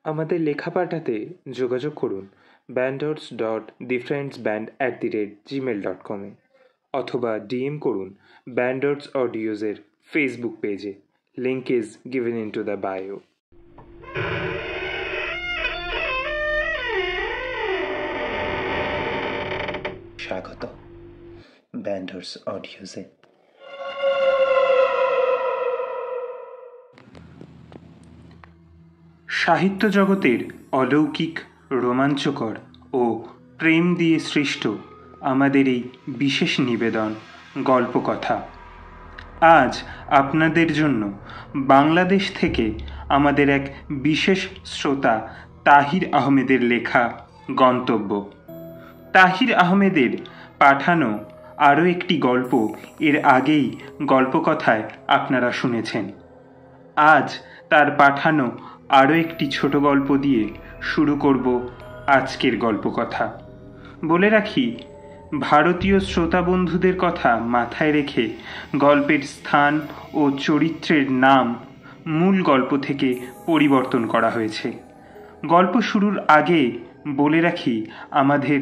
আমাদের লেখা পাঠাতে যোগাযোগ করুন bandords.thefriendsband@gmail.com অথবা ডিএম করুন ব্যান্ডর্স অডিওজের ফেসবুক পেজে। Link is given in to the bio. স্বাগত ব্যান্ডর্স অডিওজে। সাহিত্য জগতের অলৌকিক, রোমাঞ্চকর ও প্রেম দিয়ে সৃষ্ট আমাদের এই বিশেষ নিবেদন গল্পকথা। আজ আপনাদের জন্য বাংলাদেশ থেকে আমাদের এক বিশেষ শ্রোতা তাহির আহমেদের লেখা গন্তব্য। তাহির আহমেদের পাঠানো আরও একটি গল্প এর আগেই গল্পকথায় আপনারা শুনেছেন। আজ তার পাঠানো আরও একটি ছোট গল্প দিয়ে শুরু করব আজকের গল্পকথা। বলে রাখি, ভারতীয় শ্রোতা বন্ধুদের কথা মাথায় রেখে গল্পের স্থান ও চরিত্রের নাম মূল গল্প থেকে পরিবর্তন করা হয়েছে। গল্প শুরুর আগে বলে রাখি, আমাদের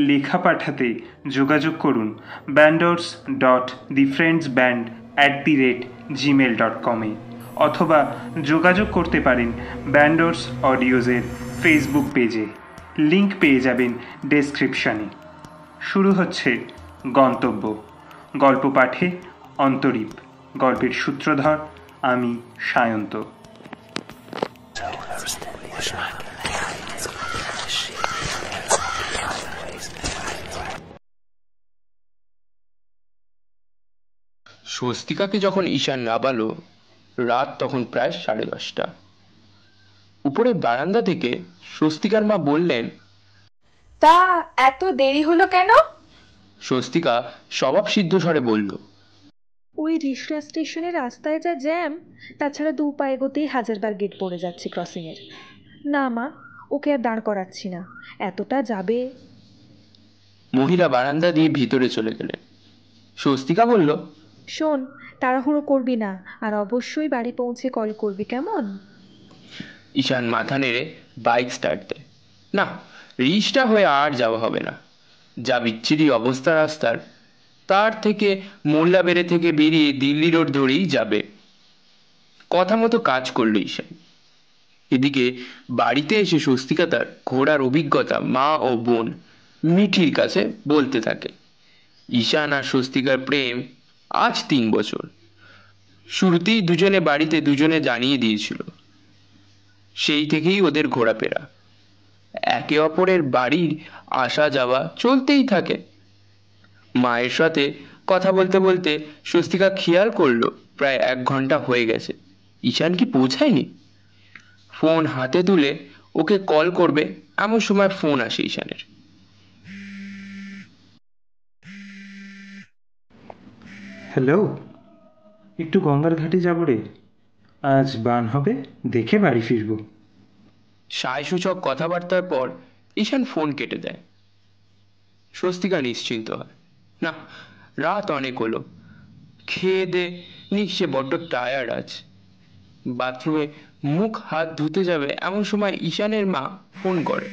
লেখা পাঠাতে যোগাযোগ করুন bandords.thefriendsband@gmail.com অথবা যোগাযোগ করতে পারেন ব্যান্ডর্স অডিওজের ফেসবুক পেজে। লিঙ্ক পেয়ে যাবেন ডেসক্রিপশানে। শুরু হচ্ছে গন্তব্য। গল্প পাঠে অন্তরীপ, গল্পের সূত্রধর আমি সায়ন্ত। স্বস্তিকাকে যখন ঈশান নামালো, রাত তখন প্রায় 10:30। উপরে বারান্দা থেকে স্বস্তিকার মা বললেন, তা এত দেরি হলো কেন? স্বস্তিকা স্বভাব সিদ্ধ স্বরে বলল, ওই রিষড়া স্টেশনের রাস্তায় যা জ্যাম, তাছাড়া 2 পা এগোতেই হাজারবার গেট পড়ে যাচ্ছে ক্রসিংয়ের। না মা, ওকে আর দাঁড় করাচ্ছি না, এতটা যাবে। মহিলা বারান্দা দিয়ে ভিতরে চলে গেলেন। স্বস্তিকা বলল, শোন, তাড়াহুড়ো করবি না, আর অবশ্যই বাড়ি পৌঁছে কল করবি, কেমন? ঈশান মাথা নেড়ে বাইক স্টার্ট দেয়। না, রিস্টা হয়ে আর যাওয়া হবে না। যা বিচ্ছিরি অবস্থা রাস্তার, তার থেকে মোল্লা বেড়ে থেকে বেরিয়ে দিল্লি রোড ধরেই যাবে। কথা মতো কাজ করলো ঈশান। এদিকে বাড়িতে এসে স্বস্তিকা তার ঘোড়ার অভিজ্ঞতা মা ও বোন মিঠির কাছে বলতে থাকে। ঈশান আর স্বস্তিকার প্রেম আজ 3 বছর। শুরুতেই দুজনে বাড়িতে দুজনে জানিয়ে দিয়েছিল। সেই থেকেই ওদের ঘোরাফেরা, একে অপরের বাড়ির আসা যাওয়া চলতেই থাকে। মায়ের সাথে কথা বলতে বলতে স্বস্তিকা খেয়াল করলো প্রায় 1 ঘন্টা হয়ে গেছে। ঈশান কি পৌঁছায়নি? ফোন হাতে তুলে ওকে কল করবে এমন সময় ফোন আসে ঈশানের। হ্যালো, একটু গঙ্গার ঘাটে যাব রে, আজ বান হবে, দেখে বাড়ি ফিরব। সায়সূচক কথাবার্তার পর ঈশান ফোন কেটে দেয়। স্বস্তিকা নিশ্চিন্ত হয়। না, রাত অনেক হলো, খেয়ে দে সে বড্ড টায়ার্ড আছে। বাথরুমে মুখ হাত ধুতে যাবে এমন সময় ঈশানের মা ফোন করে।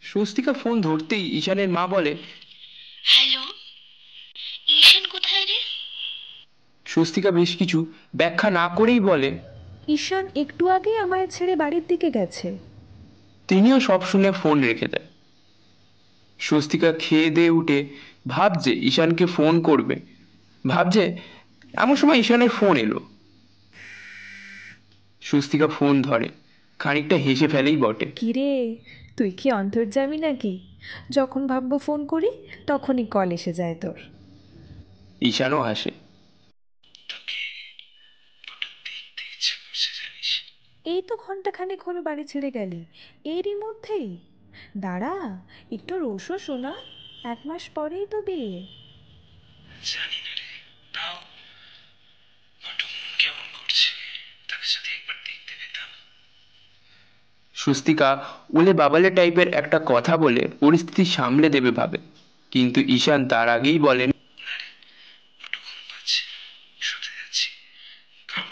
স্বস্তিকা ফোন ধরতেই ঈশানের মা বলে, হ্যালো, ঈশান কোথায় রে? স্বস্তিকা বেশ কিছু ব্যাখ্যা না করেই বলে, ঈশান একটু আগেই আমায় ছেড়ে বাড়ির দিকে গেছে। তিনিও সব শুনে ফোন রেখে দেয়। স্বস্তিকা খেয়ে দিয়ে উঠে ভাবছে ঈশানকে ফোন করবে, ভাবছে এমন সময় ঈশানের ফোন এলো। স্বস্তিকা ফোন ধরে, খানিকটা হেসে ফেলেই বটে। কিরে, তুই কি অন্তর্যামী নাকি? যখন ভাববো ফোন করি তখনই কল এসে যায় তোর। ঈশানও হাসে। এই তো ঘন্টাখানেক হলো বাড়ি ছেড়ে গেলি, এরই মধ্যেই? দাঁড়া, একটু রসো শোনা, 1 মাস পরেই তো বিয়ে। জানি না রে, তাও বড্ড মন কেমন করছে, তাকে যদি একবার দেখতে পেতাম। স্বস্তিকা ওলে বাবালে টাইপের একটা কথা বলে পরিস্থিতি সামলে দেবে ভাবে, কিন্তু ঈশান তার আগেই বলেন, বড্ড ঘুম পাচ্ছে, শুতে যাচ্ছি, কাল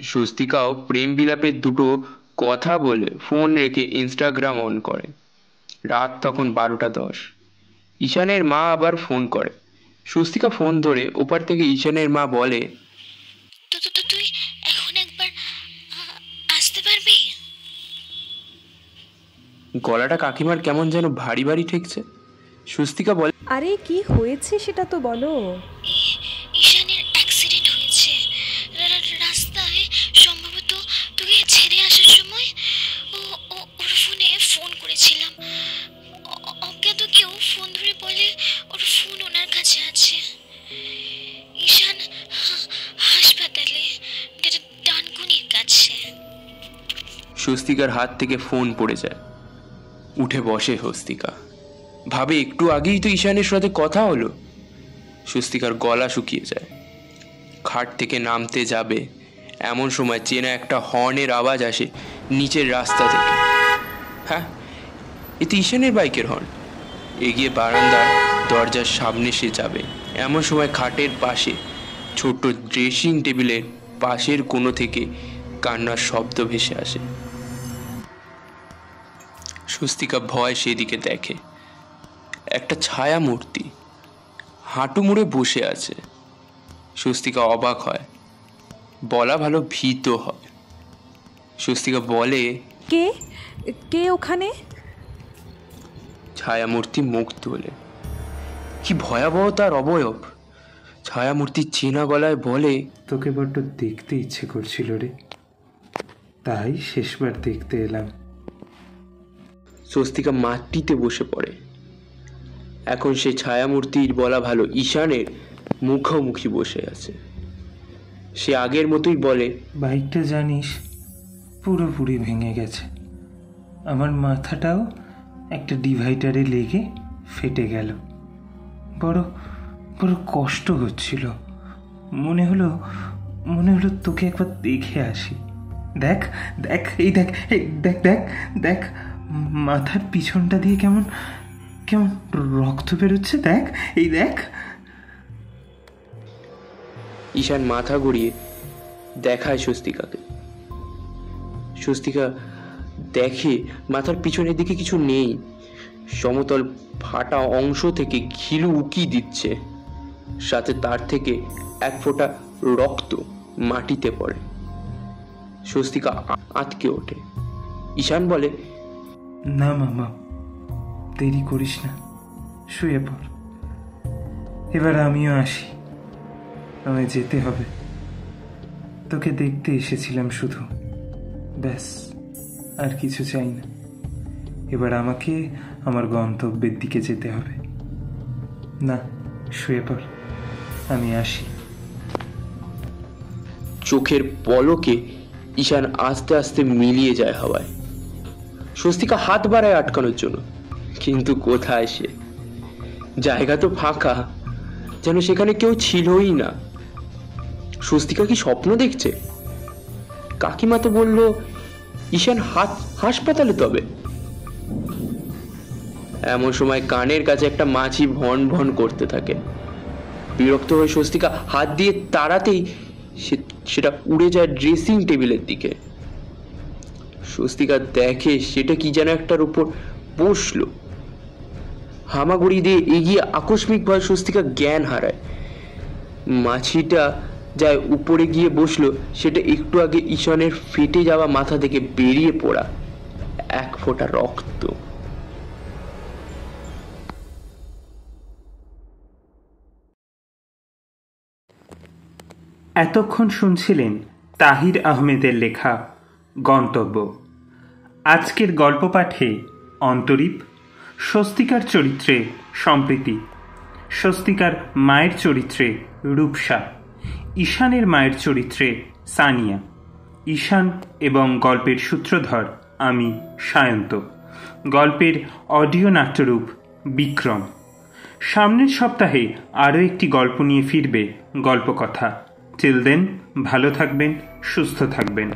স্বস্তিকাও প্রেম বিলাপের দুটো কথা বলে ফোন রেখে ইনস্টাগ্রাম অন করে। রাত তখন 12:10। ঈশানের মা আবার ফোন করে। স্বস্তিকা ফোন ধরে ওপার থেকে ঈশানের মা বলে, তুই এখন একবার আসতে পারবি? গলাটা কাকিমার কেমন যেন ভারী ভারী ঠেকছে। স্বস্তিকা বলে, আরে কি হয়েছে সেটা তো বলো। ঈশানের অ্যাক্সিডেন্ট হয়েছে রাস্তায়, সম্ভবত তোকে ছেড়ে আসার সময় ওর ফোনে ফোন করেছিলাম। অজ্ঞাত কেউ ফোন ধরে বলে ওর ফোন ওনার কাছে আছে। ঈশান হাসপাতালে, ডানকুনির কাছে। স্বস্তিকার হাত থেকে ফোন পড়ে যায়। উঠে বসে স্বস্তিকা, ভাবে একটু আগেই তো ঈশানের সাথে কথা হলো। স্বস্তিকার গলা শুকিয়ে যায়। খাট থেকে নামতে যাবে এমন সময় চেনা একটা হর্নের আওয়াজ আসে নিচের রাস্তা থেকে। হ্যাঁ, এ তো ঈশানের বাইকের হর্ন। এগিয়ে বারান্দার দরজার সামনে সে যাবে এমন সময় খাটের পাশে ছোট্ট ড্রেসিং টেবিলের পাশের কোণ থেকে কান্নার শব্দ ভেসে আসে। স্বস্তিকা ভয় সেদিকে দেখে। একটা ছায়া মূর্তি হাঁটু মুড়ে বসে আছে। স্বস্তিকা অবাক হয়, বলা ভালো ভীত হয়। স্বস্তিকা বলে, কে কে ওখানে? ছায়ামূর্তি মুখ তোলে। কি ভয়াবহ তার অবয়ব! ছায়ামূর্তি চেনা গলায় বলে, তোকে বড্ড দেখতে ইচ্ছে করছিল রে, তাই শেষবার দেখতে এলাম। স্বস্তিকা মাটিতে বসে পড়ে। এখন সে ছায়ামূর্তির বলা ভালো ঈশানের মুখোমুখি বসে আছে। সে আগের মতোই বলে, বাইকটা জানিস পুরোপুরি ভেঙে গেছে। আমার মাথাটাও একটা ডিভাইডারে লেগে ফেটে গেল। বড় বড় কষ্ট হচ্ছিল। মনে হলো তোকে একবার দেখে আসি। দেখ দেখ এই দেখ, দেখ দেখ দেখ, মাথার পিছনটা দিয়ে কেমন কেমন রক্ত বেরোচ্ছে। দেখ, এই দেখ। ঈশান মাথা ঘুরিয়ে দেখায় স্বস্তিকাকে। স্বস্তিকা দেখে মাথার পিছনের দিকে কিছু নেই। সমতল ফাটা অংশ থেকে ঘিলু উকি দিচ্ছে, সাথে তার থেকে এক ফোঁটা রক্ত মাটিতে পড়ে। স্বস্তিকা আঁতকে ওঠে। ঈশান বলে, না মামা, দেরি করিস না, শুয়ে পড়। এবার আমিও আসি, আমায় যেতে হবে। তোকে দেখতে এসেছিলাম শুধু, ব্যাস, আর কিছু চাই না। এবার আমাকে আমার গন্তব্যের দিকে যেতে হবে। না, শুয়ে পড়, আমি আসি। চোখের পলকে ঈশান আস্তে আস্তে মিলিয়ে যায় হাওয়ায়। স্বস্তিকা হাত বাড়ায় আটকানোর জন্য, কিন্তু কোথায় সে? জায়গা তো ফাঁকা, যেন সেখানে কেউ ছিলই না। স্বস্তিকা কি স্বপ্ন দেখছে? কাকিমা তো বলল ঈশান হাসপাতালে। তবে এমন সময় কানের কাছে একটা মাছি ভন ভন করতে থাকে। বিরক্ত হয়ে স্বস্তিকা হাত দিয়ে তাড়াতেই সেটা উড়ে যায় ড্রেসিং টেবিলের দিকে। স্বস্তিকা দেখে সেটা কি যেন একটার উপর বসলো। হামাগুড়ি দিয়ে এগিয়ে আকস্মিক ভয় স্বস্তিকা জ্ঞান হারায়। মাছিটা যায় উপরে গিয়ে বসলো, সেটা একটু আগে ঈশানের ফেটে যাওয়া মাথা থেকে বেরিয়ে পড়া এক ফোঁটা রক্ত। এতক্ষণ শুনছিলেন তাহির আহমেদের লেখা গন্তব্য। আজকের গল্প পাঠে অন্তরীপ, স্বস্তিকার চরিত্রে সম্প্রীতি, স্বস্তিকার মায়ের চরিত্রে রূপসা, ঈশানের মায়ের চরিত্রে সানিয়া, ঈশান এবং গল্পের সূত্রধর আমি সায়ন্ত, গল্পের অডিও নাট্যরূপ বিক্রম। সামনের সপ্তাহে আরও একটি গল্প নিয়ে ফিরবে গল্পকথা। টিল দেন, ভালো থাকবেন, সুস্থ থাকবেন।